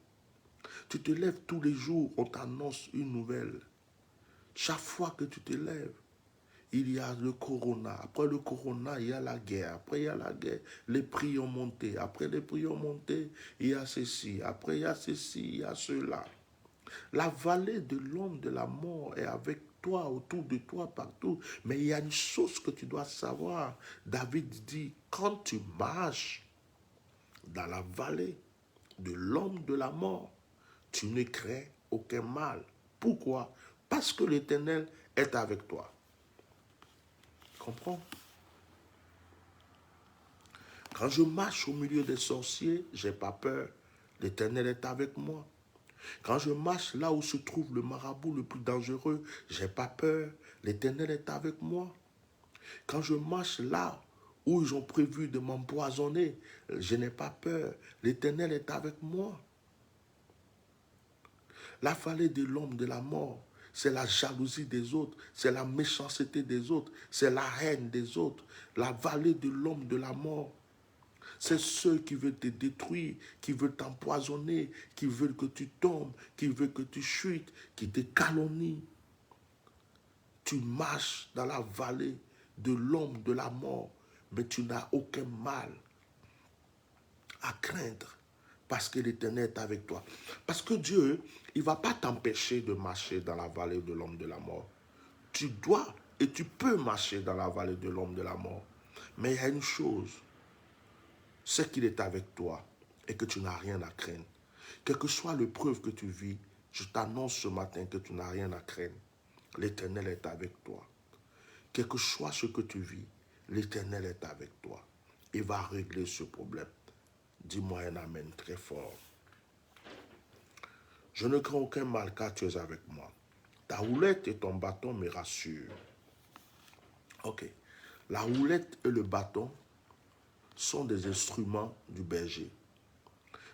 Tu te lèves tous les jours, on t'annonce une nouvelle. Chaque fois que tu te lèves, il y a le corona. Après le corona, il y a la guerre. Après, il y a la guerre. Les prix ont monté. Après les prix ont monté, il y a ceci. Après, il y a ceci, il y a cela. La vallée de l'ombre de la mort est avec toi, autour de toi, partout. Mais il y a une chose que tu dois savoir. David dit, quand tu marches dans la vallée de l'ombre de la mort, tu ne crains aucun mal. Pourquoi? Parce que l'Éternel est avec toi. Comprends? Quand je marche au milieu des sorciers, je n'ai pas peur. L'Éternel est avec moi. Quand je marche là où se trouve le marabout le plus dangereux, je n'ai pas peur. L'Éternel est avec moi. Quand je marche là où ils ont prévu de m'empoisonner, je n'ai pas peur. L'Éternel est avec moi. La vallée de l'ombre de la mort, c'est la jalousie des autres, c'est la méchanceté des autres, c'est la haine des autres. La vallée de l'ombre de la mort, c'est ceux qui veulent te détruire, qui veulent t'empoisonner, qui veulent que tu tombes, qui veulent que tu chutes, qui te calomnient. Tu marches dans la vallée de l'ombre de la mort, mais tu n'as aucun mal à craindre parce que l'Éternel est avec toi. Parce que Dieu, il ne va pas t'empêcher de marcher dans la vallée de l'ombre de la mort. Tu dois et tu peux marcher dans la vallée de l'ombre de la mort. Mais il y a une chose, c'est qu'il est avec toi et que tu n'as rien à craindre. Quelle que soit l'épreuve que tu vis, Je t'annonce ce matin que tu n'as rien à craindre. L'Éternel est avec toi. Quel que soit ce que tu vis, l'Éternel est avec toi. Il va régler ce problème. Dis-moi un amen très fort. Je ne crains aucun mal car tu es avec moi. Ta houlette et ton bâton me rassurent. Ok. La houlette et le bâton sont des instruments du berger.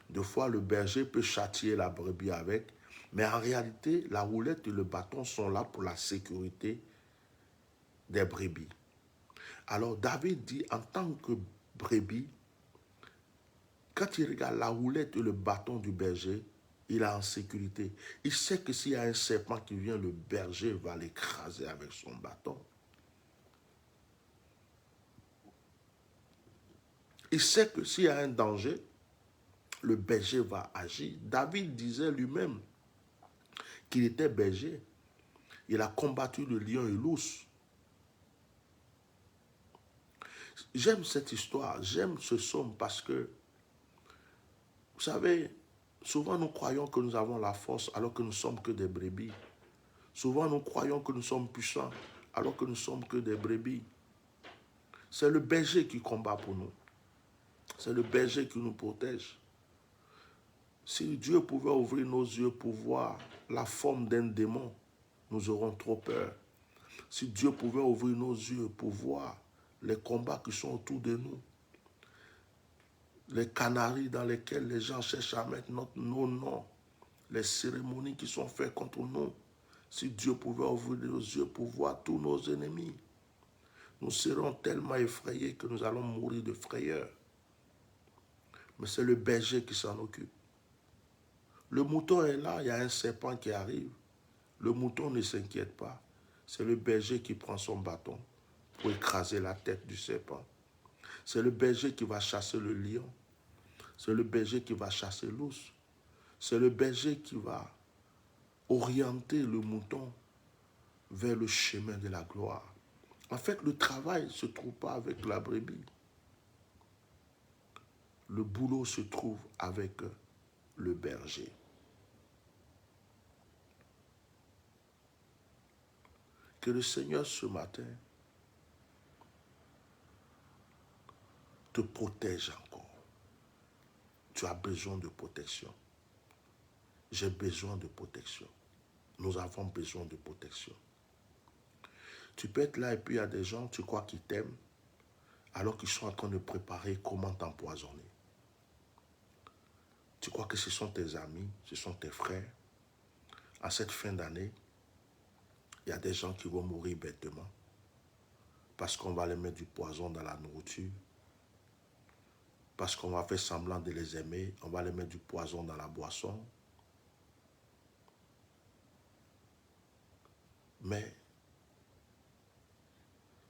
Des fois, le berger peut châtier la brebis avec, mais en réalité, la houlette et le bâton sont là pour la sécurité des brebis. Alors, David dit, en tant que brebis, quand il regarde la houlette et le bâton du berger, il est en sécurité. Il sait que s'il y a un serpent qui vient, le berger va l'écraser avec son bâton. Il sait que s'il y a un danger, le berger va agir. David disait lui-même qu'il était berger. Il a combattu le lion et l'ours. J'aime cette histoire, j'aime ce psaume parce que, vous savez, souvent nous croyons que nous avons la force alors que nous ne sommes que des brebis. Souvent nous croyons que nous sommes puissants alors que nous ne sommes que des brebis. C'est le berger qui combat pour nous. C'est le berger qui nous protège. Si Dieu pouvait ouvrir nos yeux pour voir la forme d'un démon, nous aurons trop peur. Si Dieu pouvait ouvrir nos yeux pour voir les combats qui sont autour de nous, les canaries dans lesquelles les gens cherchent à mettre nos noms, les cérémonies qui sont faites contre nous, si Dieu pouvait ouvrir nos yeux pour voir tous nos ennemis, nous serons tellement effrayés que nous allons mourir de frayeur. Mais c'est le berger qui s'en occupe. Le mouton est là, il y a un serpent qui arrive. Le mouton ne s'inquiète pas. C'est le berger qui prend son bâton pour écraser la tête du serpent. C'est le berger qui va chasser le lion. C'est le berger qui va chasser l'ours. C'est le berger qui va orienter le mouton vers le chemin de la gloire. En fait, le travail ne se trouve pas avec la brebis. Le boulot se trouve avec le berger. Que le Seigneur ce matin te protège encore. Tu as besoin de protection. J'ai besoin de protection. Nous avons besoin de protection. Tu peux être là et puis il y a des gens, tu crois qu'ils t'aiment, alors qu'ils sont en train de préparer comment t'empoisonner. Tu crois que ce sont tes amis, ce sont tes frères. À cette fin d'année, il y a des gens qui vont mourir bêtement parce qu'on va les mettre du poison dans la nourriture, parce qu'on va faire semblant de les aimer, on va les mettre du poison dans la boisson. Mais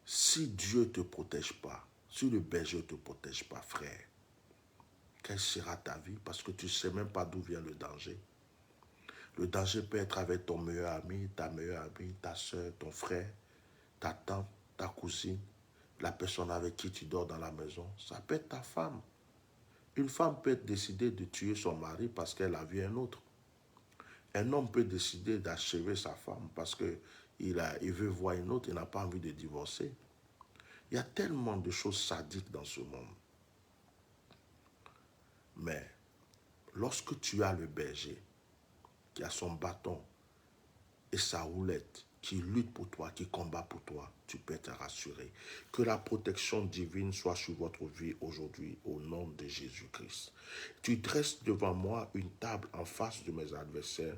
si Dieu ne te protège pas, si le berger ne te protège pas, frère, quelle sera ta vie? Parce que tu ne sais même pas d'où vient le danger. Le danger peut être avec ton meilleur ami, ta meilleure amie, ta soeur, ton frère, ta tante, ta cousine, la personne avec qui tu dors dans la maison. Ça peut être ta femme. Une femme peut décider de tuer son mari parce qu'elle a vu un autre. Un homme peut décider d'achever sa femme parce qu'il veut voir une autre, il n'a pas envie de divorcer. Il y a tellement de choses sadiques dans ce monde. Mais lorsque tu as le berger qui a son bâton et sa houlette, qui lutte pour toi, qui combat pour toi, tu peux être rassuré. Que la protection divine soit sur votre vie aujourd'hui au nom de Jésus-Christ. Tu dresses devant moi une table en face de mes adversaires.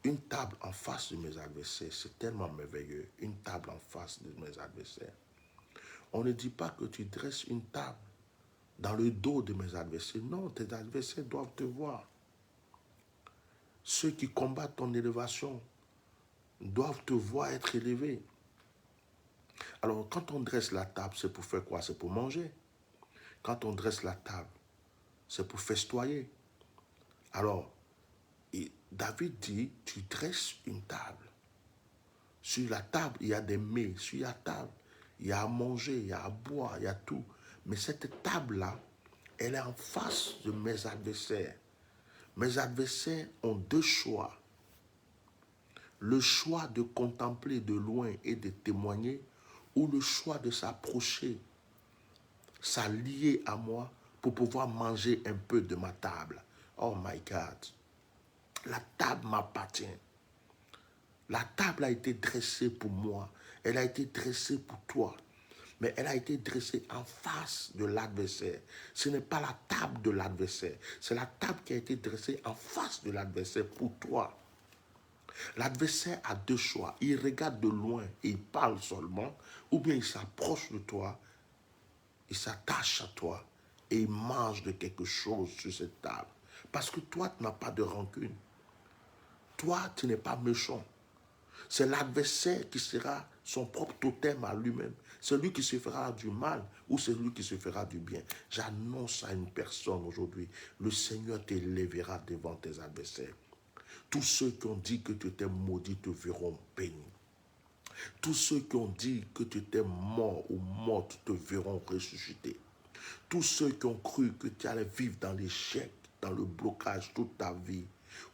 Une table en face de mes adversaires, c'est tellement merveilleux. Une table en face de mes adversaires. On ne dit pas que tu dresses une table dans le dos de mes adversaires. Non, tes adversaires doivent te voir. Ceux qui combattent ton élévation doivent te voir être élevé. Alors, quand on dresse la table, c'est pour faire quoi? C'est pour manger. Quand on dresse la table, c'est pour festoyer. Alors, David dit, tu dresses une table. Sur la table, il y a des mets. Sur la table, il y a à manger, il y a à boire, il y a tout. Mais cette table-là, elle est en face de mes adversaires. Mes adversaires ont deux choix. Le choix de contempler de loin et de témoigner, ou le choix de s'approcher, s'allier à moi pour pouvoir manger un peu de ma table. Oh my God. La table m'appartient. La table a été dressée pour moi. Elle a été dressée pour toi. Mais elle a été dressée en face de l'adversaire. Ce n'est pas la table de l'adversaire. C'est la table qui a été dressée en face de l'adversaire pour toi. L'adversaire a deux choix. Il regarde de loin et il parle seulement, ou bien il s'approche de toi, il s'attache à toi et il mange de quelque chose sur cette table. Parce que toi, tu n'as pas de rancune. Toi, tu n'es pas méchant. C'est l'adversaire qui sera son propre totem à lui-même. Celui qui se fera du mal ou celui qui se fera du bien. J'annonce à une personne aujourd'hui, le Seigneur t'élèvera devant tes adversaires. Tous ceux qui ont dit que tu étais maudit te verront béni. Tous ceux qui ont dit que tu étais mort ou morte te verront ressusciter. Tous ceux qui ont cru que tu allais vivre dans l'échec, dans le blocage toute ta vie,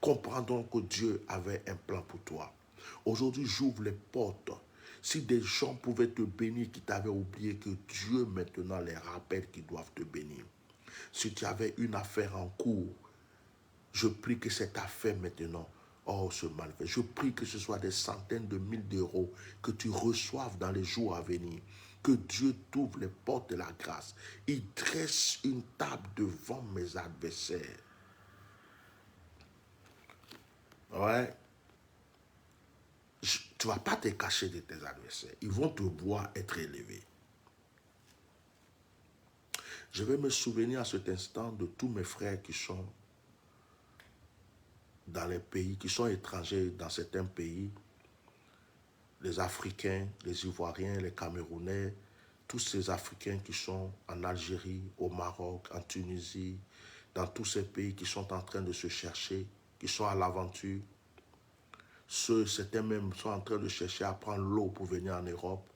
comprendront que Dieu avait un plan pour toi. Aujourd'hui, j'ouvre les portes. Si des gens pouvaient te bénir qui t'avaient oublié, que Dieu maintenant les rappelle qu'ils doivent te bénir. Si tu avais une affaire en cours, je prie que cette affaire maintenant, oh ce malfait, je prie que ce soit des centaines de mille d'euros que tu reçoives dans les jours à venir. Que Dieu t'ouvre les portes de la grâce. Il dresse une table devant mes adversaires. Ouais. Tu ne vas pas te cacher de tes adversaires. Ils vont te voir être élevé. Je vais me souvenir à cet instant de tous mes frères qui sont dans les pays, qui sont étrangers dans certains pays, les Africains, les Ivoiriens, les Camerounais, tous ces Africains qui sont en Algérie, au Maroc, en Tunisie, dans tous ces pays qui sont en train de se chercher, qui sont à l'aventure. Certains même sont en train de chercher à prendre l'eau pour venir en Europe.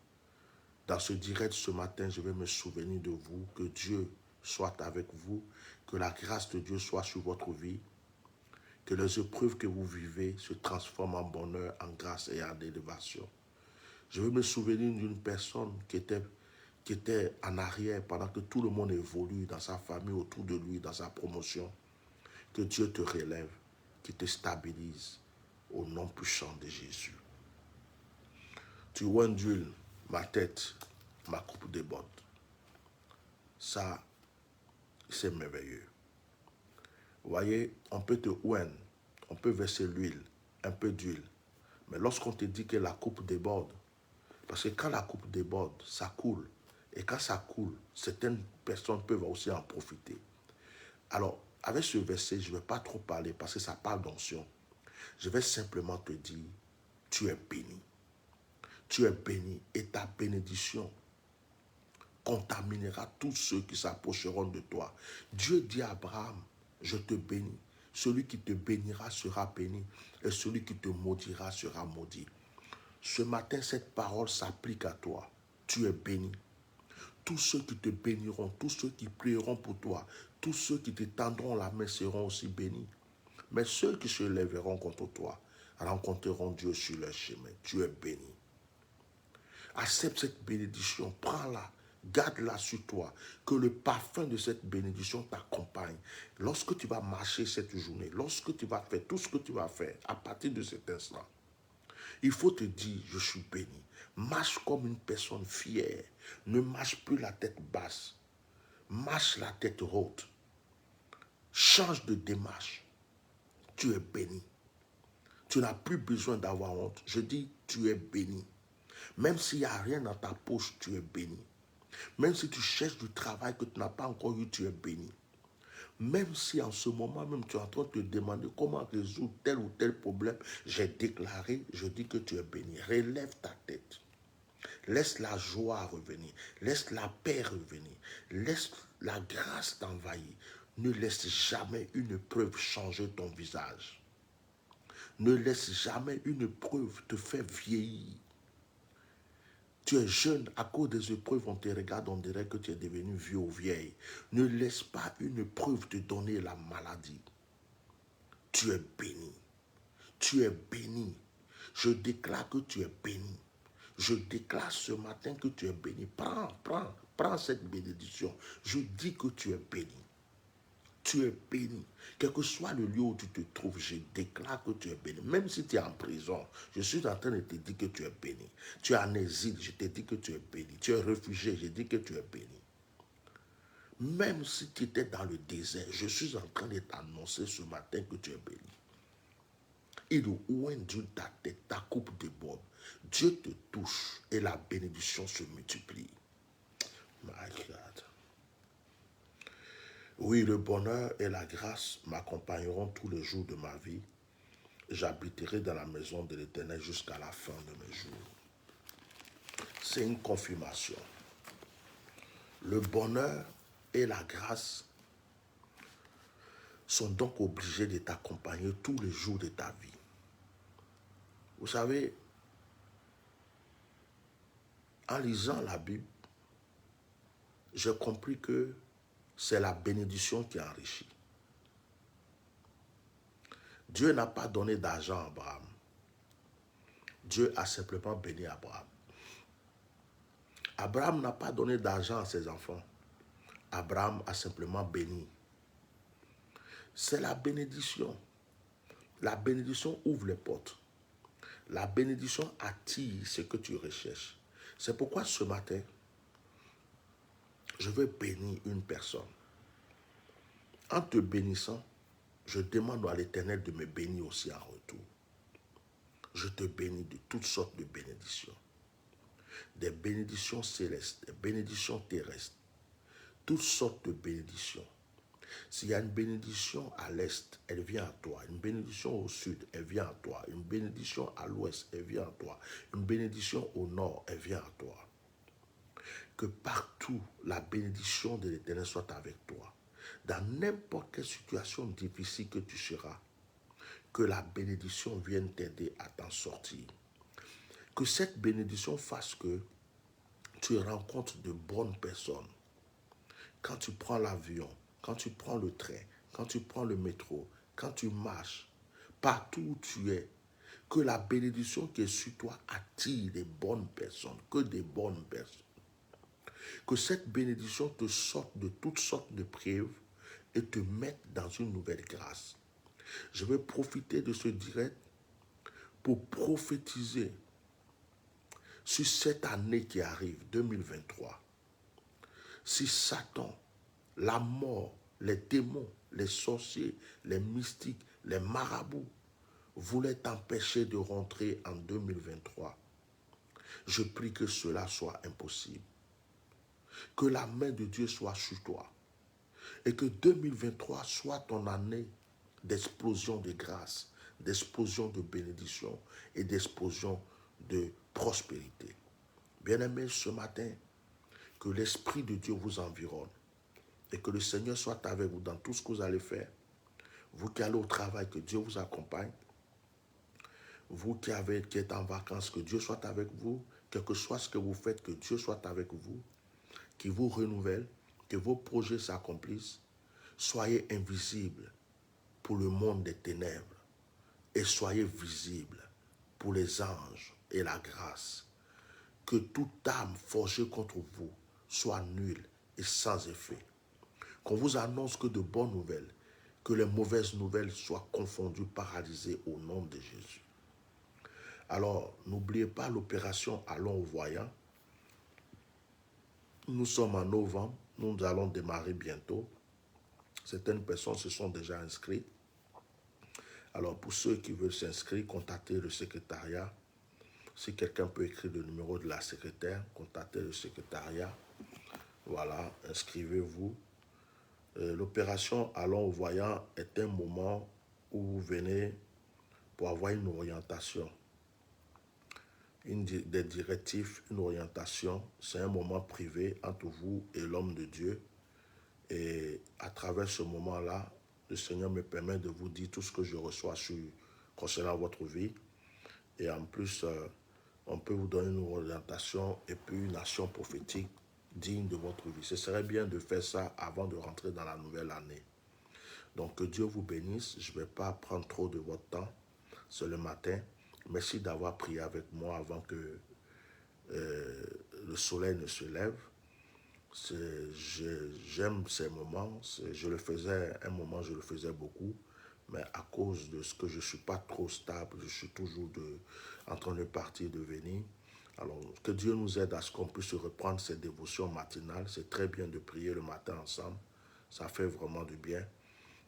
Dans ce direct ce matin, je vais me souvenir de vous, que Dieu soit avec vous, que la grâce de Dieu soit sur votre vie, que les épreuves que vous vivez se transforment en bonheur, en grâce et en élévation. Je vais me souvenir d'une personne qui était en arrière pendant que tout le monde évolue dans sa famille, autour de lui, dans sa promotion. Que Dieu te relève, qu'il te stabilise au nom puissant de Jésus. Tu ondules ma tête, ma coupe déborde. Ça, c'est merveilleux. Vous voyez, on peut te oindre, on peut verser l'huile, un peu d'huile. Mais lorsqu'on te dit que la coupe déborde, parce que quand la coupe déborde, ça coule. Et quand ça coule, certaines personnes peuvent aussi en profiter. Alors, avec ce verset, je ne vais pas trop parler parce que ça parle d'onction. Je vais simplement te dire, tu es béni. Tu es béni et ta bénédiction contaminera tous ceux qui s'approcheront de toi. Dieu dit à Abraham, je te bénis. Celui qui te bénira sera béni et celui qui te maudira sera maudit. Ce matin, cette parole s'applique à toi. Tu es béni. Tous ceux qui te béniront, tous ceux qui prieront pour toi, tous ceux qui te tendront la main seront aussi bénis. Mais ceux qui se lèveront contre toi rencontreront Dieu sur leur chemin. Tu es béni. Accepte cette bénédiction, prends-la, garde-la sur toi, que le parfum de cette bénédiction t'accompagne. Lorsque tu vas marcher cette journée, lorsque tu vas faire tout ce que tu vas faire à partir de cet instant, il faut te dire, je suis béni. Marche comme une personne fière. Ne marche plus la tête basse. Marche la tête haute. Change de démarche. Tu es béni. Tu n'as plus besoin d'avoir honte. Je dis, tu es béni. Même s'il n'y a rien dans ta poche, tu es béni. Même si tu cherches du travail que tu n'as pas encore eu, tu es béni. Même si en ce moment même tu es en train de te demander comment résoudre tel ou tel problème, j'ai déclaré, je dis que tu es béni. Relève ta tête. Laisse la joie revenir. Laisse la paix revenir. Laisse la grâce t'envahir. Ne laisse jamais une preuve changer ton visage. Ne laisse jamais une preuve te faire vieillir. Tu es jeune, à cause des épreuves, on te regarde, on dirait que tu es devenu vieux ou vieille. Ne laisse pas une preuve te donner la maladie. Tu es béni. Tu es béni. Je déclare que tu es béni. Je déclare ce matin que tu es béni. Prends cette bénédiction. Je dis que tu es béni. Tu es béni. Quel que soit le lieu où tu te trouves, je déclare que tu es béni. Même si tu es en prison, je suis en train de te dire que tu es béni. Tu es en exil, je te dis que tu es béni. Tu es réfugié, je dis que tu es béni. Même si tu étais dans le désert, je suis en train de t'annoncer ce matin que tu es béni. Et le oint Dieu ta tête, ta coupe déborde. Dieu te touche et la bénédiction se multiplie. My God. Oui, le bonheur et la grâce m'accompagneront tous les jours de ma vie. J'habiterai dans la maison de l'Éternel jusqu'à la fin de mes jours. C'est une confirmation. Le bonheur et la grâce sont donc obligés de t'accompagner tous les jours de ta vie. Vous savez, en lisant la Bible, j'ai compris que c'est la bénédiction qui enrichit. Dieu n'a pas donné d'argent à Abraham. Dieu a simplement béni Abraham. Abraham n'a pas donné d'argent à ses enfants. Abraham a simplement béni. C'est la bénédiction. La bénédiction ouvre les portes. La bénédiction attire ce que tu recherches. C'est pourquoi ce matin, je veux bénir une personne. En te bénissant, je demande à l'Éternel de me bénir aussi en retour. Je te bénis de toutes sortes de bénédictions. Des bénédictions célestes, des bénédictions terrestres, toutes sortes de bénédictions. S'il y a une bénédiction à l'est, elle vient à toi. Une bénédiction au sud, elle vient à toi. Une bénédiction à l'ouest, elle vient à toi. Une bénédiction au nord, elle vient à toi. Que partout, la bénédiction de l'Éternel soit avec toi. Dans n'importe quelle situation difficile que tu seras, que la bénédiction vienne t'aider à t'en sortir. Que cette bénédiction fasse que tu rencontres de bonnes personnes. Quand tu prends l'avion, quand tu prends le train, quand tu prends le métro, quand tu marches, partout où tu es, que la bénédiction qui est sur toi attire des bonnes personnes, que des bonnes personnes. Que cette bénédiction te sorte de toutes sortes de preuves et te mette dans une nouvelle grâce. Je vais profiter de ce direct pour prophétiser sur cette année qui arrive, 2023. Si Satan, la mort, les démons, les sorciers, les mystiques, les marabouts voulaient t'empêcher de rentrer en 2023, je prie que cela soit impossible. Que la main de Dieu soit sur toi. Et que 2023 soit ton année d'explosion de grâce, d'explosion de bénédiction et d'explosion de prospérité. Bien-aimés, ce matin, que l'Esprit de Dieu vous environne et que le Seigneur soit avec vous dans tout ce que vous allez faire. Vous qui allez au travail, que Dieu vous accompagne. Vous qui êtes en vacances, que Dieu soit avec vous. Quel que soit ce que vous faites, que Dieu soit avec vous. Qu'il vous renouvelle, que vos projets s'accomplissent. Soyez invisibles pour le monde des ténèbres et soyez visibles pour les anges et la grâce. Que toute âme forgée contre vous soit nulle et sans effet. Qu'on vous annonce que de bonnes nouvelles, que les mauvaises nouvelles soient confondues, paralysées au nom de Jésus. Alors, n'oubliez pas l'opération Allons au voyant. Nous sommes en novembre, nous allons démarrer bientôt. Certaines personnes se sont déjà inscrites. Alors, pour ceux qui veulent s'inscrire, contactez le secrétariat. Si quelqu'un peut écrire le numéro de la secrétaire, contactez le secrétariat. Voilà, inscrivez-vous. L'opération Allons au voyant est un moment où vous venez pour avoir une orientation, des directives, une orientation. C'est un moment privé entre vous et l'homme de Dieu. Et à travers ce moment-là, le Seigneur me permet de vous dire tout ce que je reçois concernant votre vie. Et en plus, on peut vous donner une orientation et puis une action prophétique digne de votre vie. Ce serait bien de faire ça avant de rentrer dans la nouvelle année. Donc que Dieu vous bénisse. Je ne vais pas prendre trop de votre temps. C'est le matin. Merci d'avoir prié avec moi avant que le soleil ne se lève. J'aime ces moments. Je le faisais, un moment, je le faisais beaucoup. Mais à cause de ce que je ne suis pas trop stable, je suis toujours en train de partir, de venir. Alors, que Dieu nous aide à ce qu'on puisse reprendre ces dévotions matinales. C'est très bien de prier le matin ensemble. Ça fait vraiment du bien.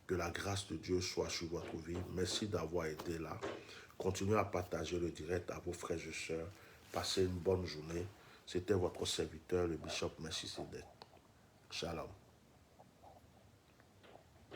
Que la grâce de Dieu soit sur votre vie. Merci d'avoir été là. Continuez à partager le direct à vos frères et sœurs. Passez une bonne journée. C'était votre serviteur, le bishop Melchisedec. Shalom.